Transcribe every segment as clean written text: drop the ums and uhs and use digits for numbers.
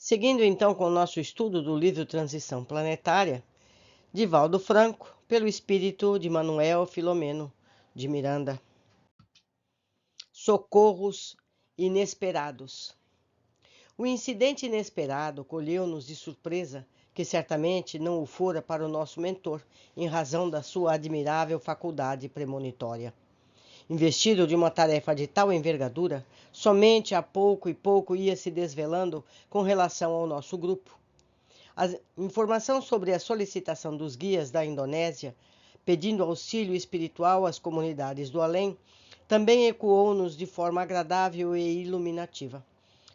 Seguindo então com o nosso estudo do livro Transição Planetária, de Valdo Franco, pelo espírito de Manuel Filomeno de Miranda. Socorros inesperados. O incidente inesperado colheu-nos de surpresa, que certamente não o fora para o nosso mentor, em razão da sua admirável faculdade premonitória. Investido de uma tarefa de tal envergadura, somente a pouco e pouco ia se desvelando com relação ao nosso grupo. A informação sobre a solicitação dos guias da Indonésia, pedindo auxílio espiritual às comunidades do além, também ecoou-nos de forma agradável e iluminativa.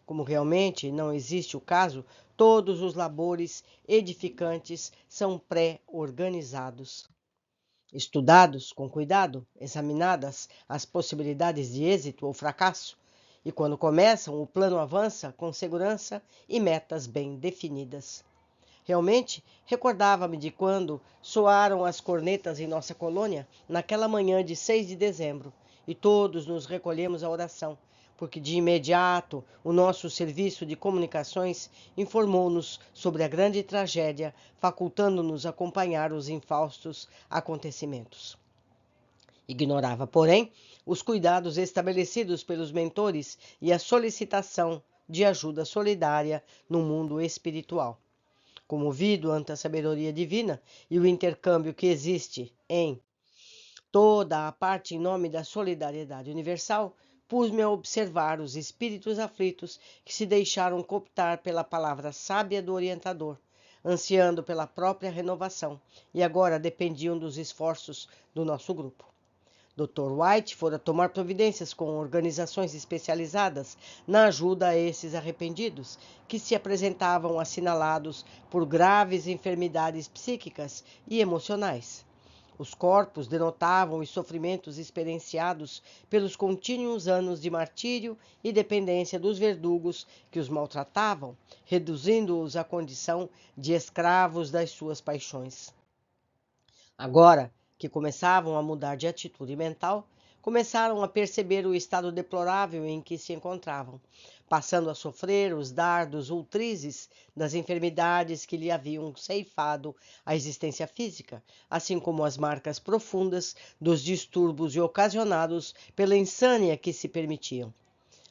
Como realmente não existe o caso, todos os labores edificantes são pré-organizados. Estudados com cuidado, examinadas as possibilidades de êxito ou fracasso, e quando começam, o plano avança com segurança e metas bem definidas. Realmente, recordava-me de quando soaram as cornetas em nossa colônia, naquela manhã de 6 de dezembro, e todos nos recolhemos à oração, porque de imediato o nosso serviço de comunicações informou-nos sobre a grande tragédia, facultando-nos acompanhar os infaustos acontecimentos. Ignorava, porém, os cuidados estabelecidos pelos mentores e a solicitação de ajuda solidária no mundo espiritual. Comovido ante a sabedoria divina e o intercâmbio que existe em toda a parte em nome da solidariedade universal, pus-me a observar os espíritos aflitos que se deixaram cooptar pela palavra sábia do orientador, ansiando pela própria renovação, e agora dependiam dos esforços do nosso grupo. Dr. White fora tomar providências com organizações especializadas na ajuda a esses arrependidos, que se apresentavam assinalados por graves enfermidades psíquicas e emocionais. Os corpos denotavam os sofrimentos experienciados pelos contínuos anos de martírio e dependência dos verdugos que os maltratavam, reduzindo-os à condição de escravos das suas paixões. Agora que começavam a mudar de atitude mental, começaram a perceber o estado deplorável em que se encontravam, passando a sofrer os dardos ultrizes das enfermidades que lhe haviam ceifado a existência física, assim como as marcas profundas dos distúrbios ocasionados pela insânia que se permitiam.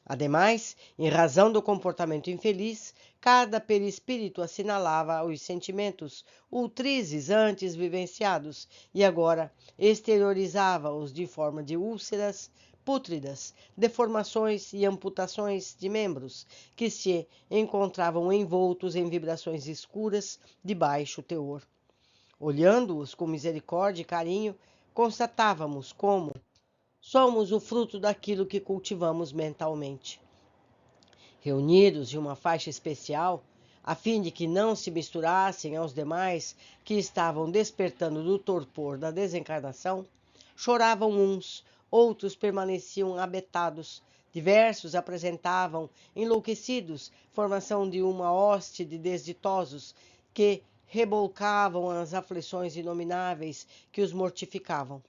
Ademais, em razão do comportamento infeliz, cada perispírito assinalava os sentimentos ultrizes antes vivenciados e agora exteriorizava-os de forma de úlceras pútridas, deformações e amputações de membros, que se encontravam envoltos em vibrações escuras de baixo teor. Olhando-os com misericórdia e carinho, constatávamos como somos o fruto daquilo que cultivamos mentalmente. Reunidos em uma faixa especial, a fim de que não se misturassem aos demais que estavam despertando do torpor da desencarnação, choravam uns, outros permaneciam abetados, diversos apresentavam, enlouquecidos, formação de uma hoste de desditosos que rebolcavam as aflições inomináveis que os mortificavam.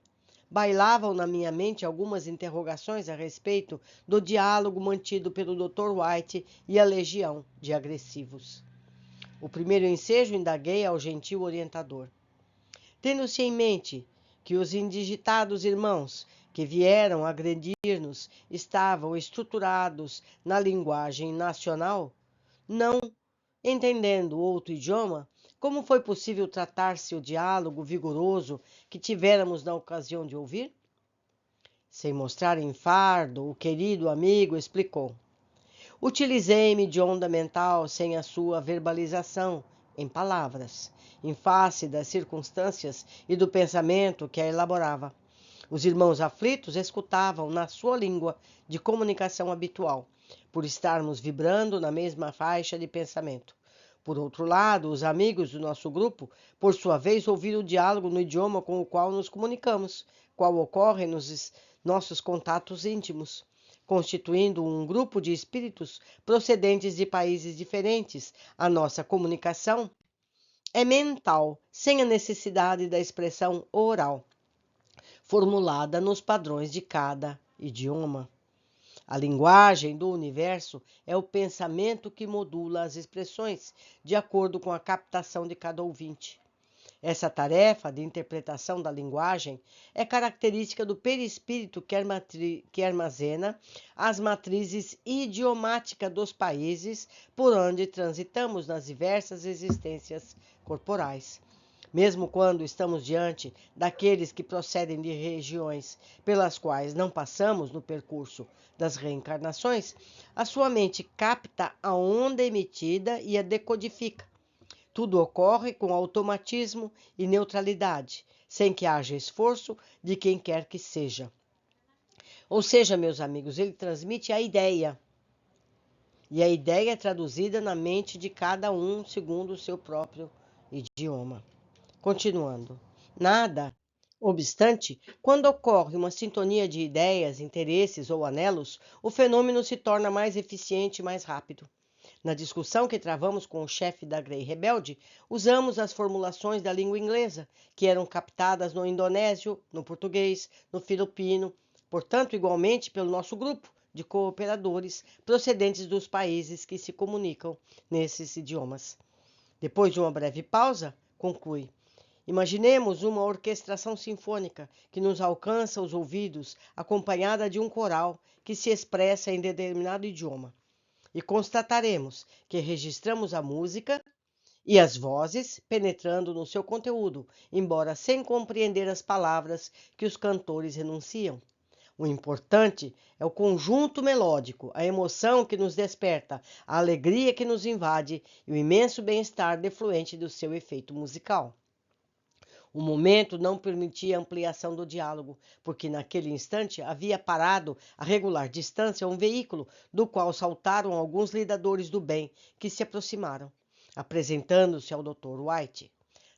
Bailavam na minha mente algumas interrogações a respeito do diálogo mantido pelo Dr. White e a legião de agressivos. O primeiro ensejo indaguei ao gentil orientador. Tendo-se em mente que os indigitados irmãos que vieram agredir-nos estavam estruturados na linguagem nacional, não entendendo outro idioma, como foi possível tratar-se o diálogo vigoroso que tivéramos na ocasião de ouvir? Sem mostrar enfardo, o querido amigo explicou. Utilizei-me de onda mental sem a sua verbalização, em palavras, em face das circunstâncias e do pensamento que a elaborava. Os irmãos aflitos escutavam na sua língua de comunicação habitual, por estarmos vibrando na mesma faixa de pensamento. Por outro lado, os amigos do nosso grupo, por sua vez, ouviram o diálogo no idioma com o qual nos comunicamos, qual ocorre nos nossos contatos íntimos, constituindo um grupo de espíritos procedentes de países diferentes. A nossa comunicação é mental, sem a necessidade da expressão oral, formulada nos padrões de cada idioma. A linguagem do universo é o pensamento que modula as expressões de acordo com a captação de cada ouvinte. Essa tarefa de interpretação da linguagem é característica do perispírito que armazena as matrizes idiomáticas dos países por onde transitamos nas diversas existências corporais. Mesmo quando estamos diante daqueles que procedem de regiões pelas quais não passamos no percurso das reencarnações, a sua mente capta a onda emitida e a decodifica. Tudo ocorre com automatismo e neutralidade, sem que haja esforço de quem quer que seja. Ou seja, meus amigos, ele transmite a ideia. E a ideia é traduzida na mente de cada um segundo o seu próprio idioma. Continuando. Nada obstante, quando ocorre uma sintonia de ideias, interesses ou anelos, o fenômeno se torna mais eficiente e mais rápido. Na discussão que travamos com o chefe da Grey Rebelde, usamos as formulações da língua inglesa, que eram captadas no indonésio, no português, no filipino, portanto, igualmente pelo nosso grupo de cooperadores procedentes dos países que se comunicam nesses idiomas. Depois de uma breve pausa, conclui. Imaginemos uma orquestração sinfônica que nos alcança os ouvidos, acompanhada de um coral que se expressa em determinado idioma. E constataremos que registramos a música e as vozes penetrando no seu conteúdo, embora sem compreender as palavras que os cantores enunciam. O importante é o conjunto melódico, a emoção que nos desperta, a alegria que nos invade e o imenso bem-estar defluente do seu efeito musical. O momento não permitia ampliação do diálogo, porque naquele instante havia parado a regular distância um veículo do qual saltaram alguns lidadores do bem que se aproximaram, apresentando-se ao Dr. White.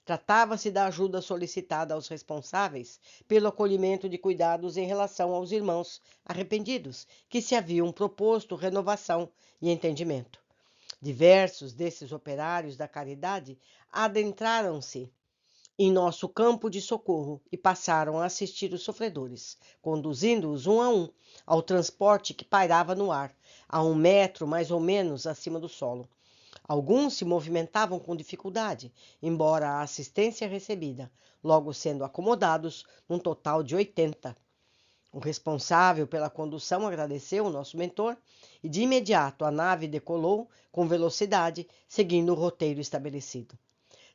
Tratava-se da ajuda solicitada aos responsáveis pelo acolhimento de cuidados em relação aos irmãos arrependidos, que se haviam proposto renovação e entendimento. Diversos desses operários da caridade adentraram-se em nosso campo de socorro e passaram a assistir os sofredores, conduzindo-os um a um ao transporte que pairava no ar, a 1 metro mais ou menos acima do solo. Alguns se movimentavam com dificuldade, embora a assistência recebida, logo sendo acomodados num total de 80. O responsável pela condução agradeceu o nosso mentor e de imediato a nave decolou com velocidade, seguindo o roteiro estabelecido.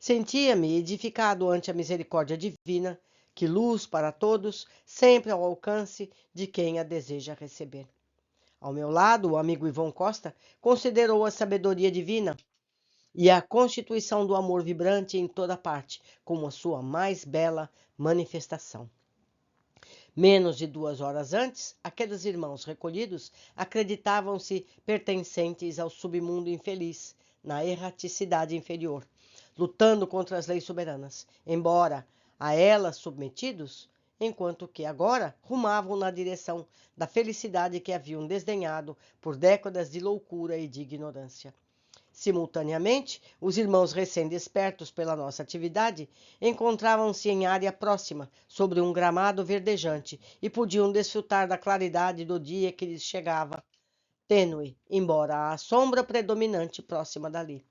Sentia-me edificado ante a misericórdia divina, que luz para todos, sempre ao alcance de quem a deseja receber. Ao meu lado, o amigo Ivon Costa considerou a sabedoria divina e a constituição do amor vibrante em toda parte como a sua mais bela manifestação. Menos de 2 horas antes, aqueles irmãos recolhidos acreditavam-se pertencentes ao submundo infeliz, na erraticidade inferior, lutando contra as leis soberanas, embora a elas submetidos, enquanto que agora rumavam na direção da felicidade que haviam desdenhado por décadas de loucura e de ignorância. Simultaneamente, os irmãos recém-despertos pela nossa atividade encontravam-se em área próxima, sobre um gramado verdejante, e podiam desfrutar da claridade do dia que lhes chegava, tênue, embora a sombra predominante próxima dali.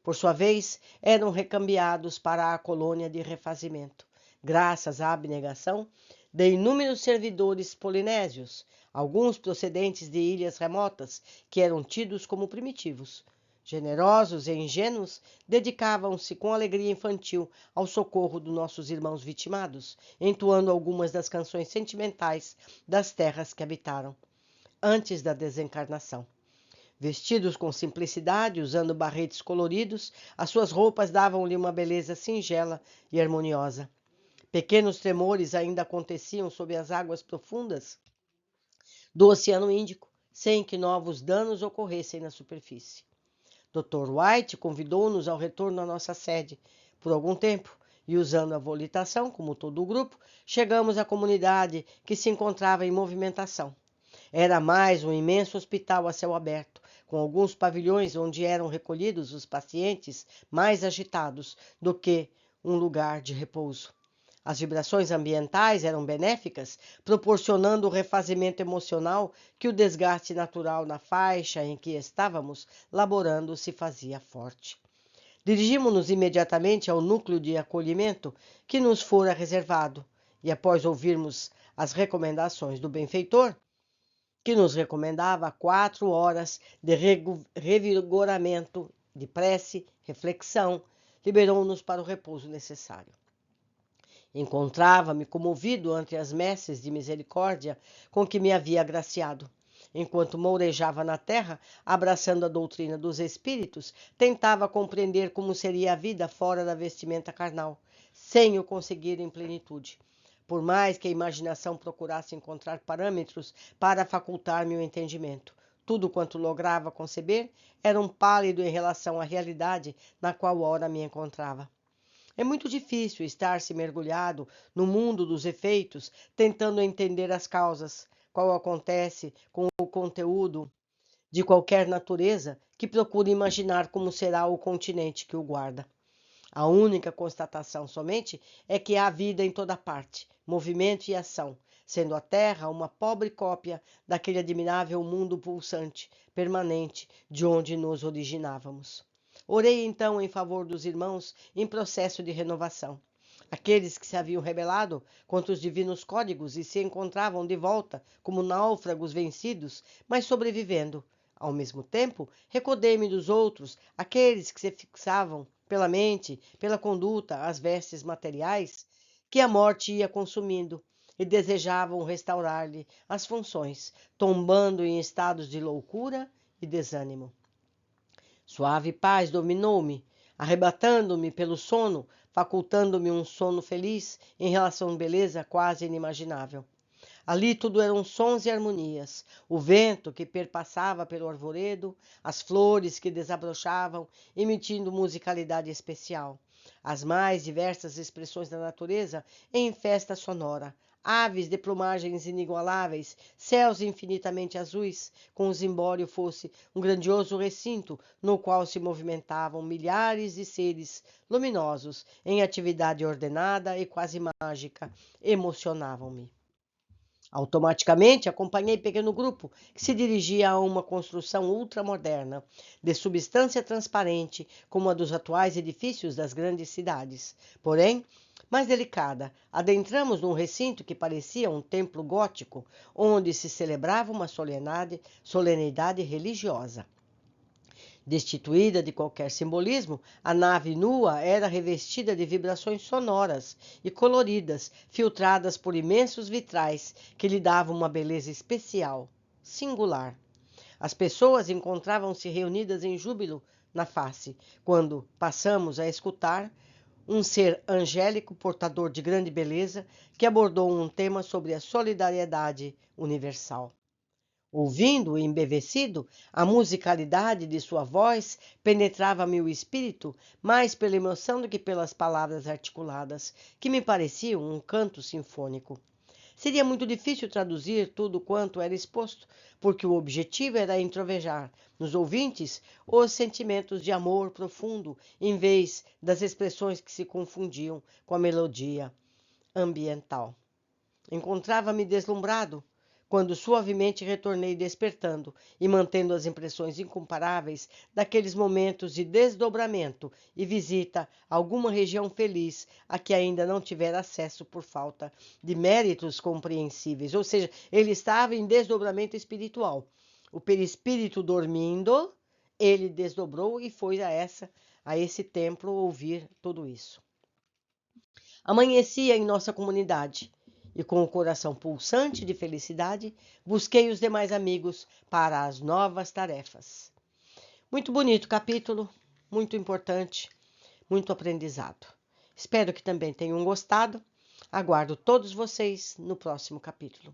Por sua vez, eram recambiados para a colônia de refazimento, graças à abnegação de inúmeros servidores polinésios, alguns procedentes de ilhas remotas, que eram tidos como primitivos. Generosos e ingênuos, dedicavam-se com alegria infantil ao socorro dos nossos irmãos vitimados, entoando algumas das canções sentimentais das terras que habitaram, antes da desencarnação. Vestidos com simplicidade, usando barretes coloridos, as suas roupas davam-lhe uma beleza singela e harmoniosa. Pequenos tremores ainda aconteciam sob as águas profundas do Oceano Índico, sem que novos danos ocorressem na superfície. Dr. White convidou-nos ao retorno à nossa sede por algum tempo e, usando a volitação, como todo o grupo, chegamos à comunidade que se encontrava em movimentação. Era mais um imenso hospital a céu aberto, com alguns pavilhões onde eram recolhidos os pacientes mais agitados do que um lugar de repouso. As vibrações ambientais eram benéficas, proporcionando o refazimento emocional que o desgaste natural na faixa em que estávamos laborando se fazia forte. Dirigimos-nos imediatamente ao núcleo de acolhimento que nos fora reservado, e após ouvirmos as recomendações do benfeitor, que nos recomendava 4 horas de revigoramento, de prece, reflexão, liberou-nos para o repouso necessário. Encontrava-me comovido ante as messes de misericórdia com que me havia agraciado. Enquanto mourejava na terra, abraçando a doutrina dos espíritos, tentava compreender como seria a vida fora da vestimenta carnal, sem o conseguir em plenitude. Por mais que a imaginação procurasse encontrar parâmetros para facultar-me o entendimento, tudo quanto lograva conceber era um pálido em relação à realidade na qual ora me encontrava. É muito difícil estar-se mergulhado no mundo dos efeitos, tentando entender as causas, qual acontece com o conteúdo de qualquer natureza que procure imaginar como será o continente que o guarda. A única constatação somente é que há vida em toda parte, movimento e ação, sendo a Terra uma pobre cópia daquele admirável mundo pulsante, permanente, de onde nos originávamos. Orei então em favor dos irmãos em processo de renovação. Aqueles que se haviam rebelado contra os divinos códigos e se encontravam de volta como náufragos vencidos, mas sobrevivendo. Ao mesmo tempo, recordei-me dos outros, aqueles que se fixavam pela mente, pela conduta, as vestes materiais que a morte ia consumindo e desejavam restaurar-lhe as funções, tombando em estados de loucura e desânimo. Suave paz dominou-me, arrebatando-me pelo sono, facultando-me um sono feliz em relação à beleza quase inimaginável. Ali tudo eram sons e harmonias, o vento que perpassava pelo arvoredo, as flores que desabrochavam, emitindo musicalidade especial, as mais diversas expressões da natureza em festa sonora, aves de plumagens inigualáveis, céus infinitamente azuis, como se embora fosse um grandioso recinto no qual se movimentavam milhares de seres luminosos em atividade ordenada e quase mágica, emocionavam-me. Automaticamente acompanhei pequeno grupo que se dirigia a uma construção ultramoderna, de substância transparente, como a dos atuais edifícios das grandes cidades. Porém, mais delicada, adentramos num recinto que parecia um templo gótico, onde se celebrava uma solenidade religiosa. Destituída de qualquer simbolismo, a nave nua era revestida de vibrações sonoras e coloridas, filtradas por imensos vitrais que lhe davam uma beleza especial, singular. As pessoas encontravam-se reunidas em júbilo na face, quando passamos a escutar um ser angélico portador de grande beleza que abordou um tema sobre a solidariedade universal. Ouvindo, embevecido, a musicalidade de sua voz penetrava-me o espírito mais pela emoção do que pelas palavras articuladas, que me pareciam um canto sinfônico. Seria muito difícil traduzir tudo quanto era exposto, porque o objetivo era introvejar nos ouvintes os sentimentos de amor profundo, em vez das expressões que se confundiam com a melodia ambiental. Encontrava-me deslumbrado, quando suavemente retornei despertando e mantendo as impressões incomparáveis daqueles momentos de desdobramento e visita a alguma região feliz a que ainda não tivera acesso por falta de méritos compreensíveis. Ou seja, ele estava em desdobramento espiritual. O perispírito dormindo, ele desdobrou e foi a esse templo ouvir tudo isso. Amanhecia em nossa comunidade e, com o coração pulsante de felicidade, busquei os demais amigos para as novas tarefas. Muito bonito capítulo, muito importante, muito aprendizado. Espero que também tenham gostado. Aguardo todos vocês no próximo capítulo.